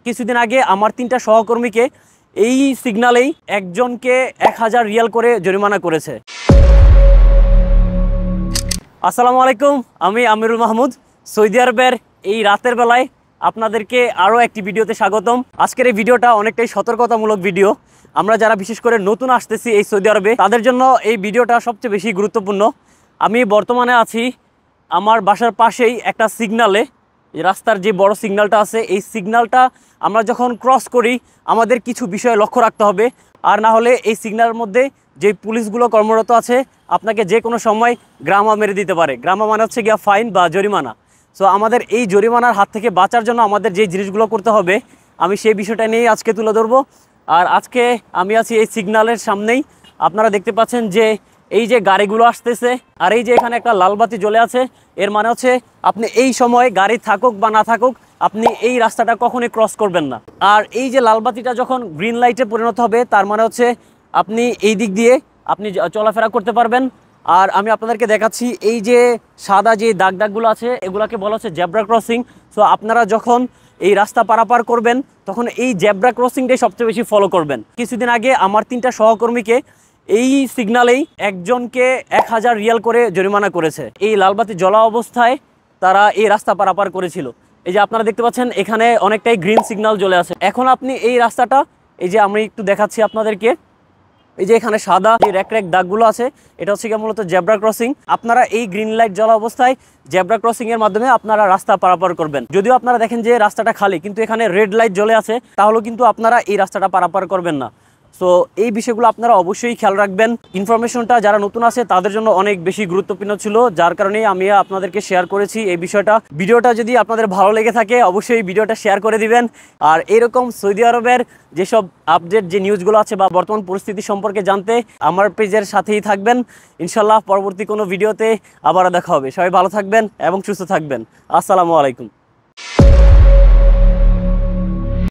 কিছুদিন আগে আমার 3টা সহকর্মীকে এই সিগন্যালেই একজনকে 1000 রিয়াল করে জরিমানা করেছে। আসসালামু আলাইকুম, আমি আমিরুল মাহমুদ। সৌদি আরবের এই রাতের বেলায় আপনাদেরকে আরও একটি ভিডিওতে স্বাগতম। আজকের এই ভিডিওটা অনেকটাই সতর্কতামূলক ভিডিও। আমরা যারা বিশেষ করে নতুন আসতেছি এই সৌদি আরবে, তাদের জন্য এই ভিডিওটা সবচেয়ে বেশি গুরুত্বপূর্ণ। আমি বর্তমানে আছি আমার বাসার পাশেই একটা সিগন্যালে। রাস্তার যে বড় সিগন্যালটা আছে, এই সিগন্যালটা আমরা যখন ক্রস করি আমাদের কিছু বিষয় লক্ষ্য রাখতে হবে, আর না হলে এই সিগন্যালের মধ্যে যে পুলিশগুলো কর্মরত আছে আপনাকে যে কোনো সময় গ্রামা মেরে দিতে পারে। গ্রামা মানে হচ্ছে গিয়া ফাইন বা জরিমানা। সো আমাদের এই জরিমানার হাত থেকে বাঁচার জন্য আমাদের যে জিনিসগুলো করতে হবে, আমি সেই বিষয়টা নিয়েই আজকে তুলে ধরবো। আর আজকে আমি আছি এই সিগন্যালের সামনেই। আপনারা দেখতে পাচ্ছেন যে এই যে গাড়িগুলো আসতেছে, আর এই যে এখানে একটা লাল বাতি জ্বলে আছে, এর মানে হচ্ছে আপনি এই সময় গাড়ি থাকুক বা না থাকুক আপনি এই রাস্তাটা কখনোই ক্রস করবেন না। আর এই যে লাল বাতিটা যখন গ্রিন লাইটে পরিণত হবে, তার মানে হচ্ছে আপনি এই দিক দিয়ে আপনি চলাফেরা করতে পারবেন। আর আমি আপনাদেরকে দেখাচ্ছি এই যে সাদা যে দাগগুলো আছে, এগুলাকে বলা হচ্ছে জেব্রা ক্রসিং। সো আপনারা যখন এই রাস্তা পারাপার করবেন তখন এই জেব্রা ক্রসিংটাই সবচেয়ে বেশি ফলো করবেন। কিছুদিন আগে আমার 3টা সহকর্মীকে এই সিগন্যালেই একজনকে 1000 রিয়াল করে জরিমানা করেছে। এই লালবাতি জ্বলা অবস্থায় তারা এই রাস্তা পারাপার করেছিল। এই যে আপনারা দেখতে পাচ্ছেন এখানে অনেকটাই গ্রিন সিগন্যাল জ্বলে আছে। এখন আপনি এই রাস্তাটা, এই যে আমি একটু দেখাচ্ছি আপনাদেরকে, এই যে এখানে সাদা যে র্যাক দাগগুলো আছে, এটা হচ্ছে গিয়ে মূলত জেব্রা ক্রসিং। আপনারা এই গ্রিন লাইট জ্বলা অবস্থায় জেব্রা ক্রসিং এর মাধ্যমে আপনারা রাস্তা পারাপার করবেন। যদিও আপনারা দেখেন যে রাস্তাটা খালি, কিন্তু এখানে রেড লাইট জ্বলে আছে, তাহলে কিন্তু আপনারা এই রাস্তাটা পারাপার করবেন না। সো এই বিষয়গুলো আপনারা অবশ্যই খেয়াল রাখবেন। ইনফরমেশনটা যারা নতুন আছে তাদের জন্য অনেক বেশি গুরুত্বপূর্ণ ছিল, যার কারণে আমি আপনাদেরকে শেয়ার করেছি এই বিষয়টা। ভিডিওটা যদি আপনাদের ভালো লেগে থাকে অবশ্যই ভিডিওটা শেয়ার করে দিবেন। আর এরকম সৌদি আরবের যেসব আপডেট যে নিউজগুলো আছে বা বর্তমান পরিস্থিতি সম্পর্কে জানতে আমার পেজের সাথেই থাকবেন। ইনশাল্লাহ পরবর্তী কোনো ভিডিওতে আবার দেখা হবে। সবাই ভালো থাকবেন এবং সুস্থ থাকবেন। আসসালামু আলাইকুম।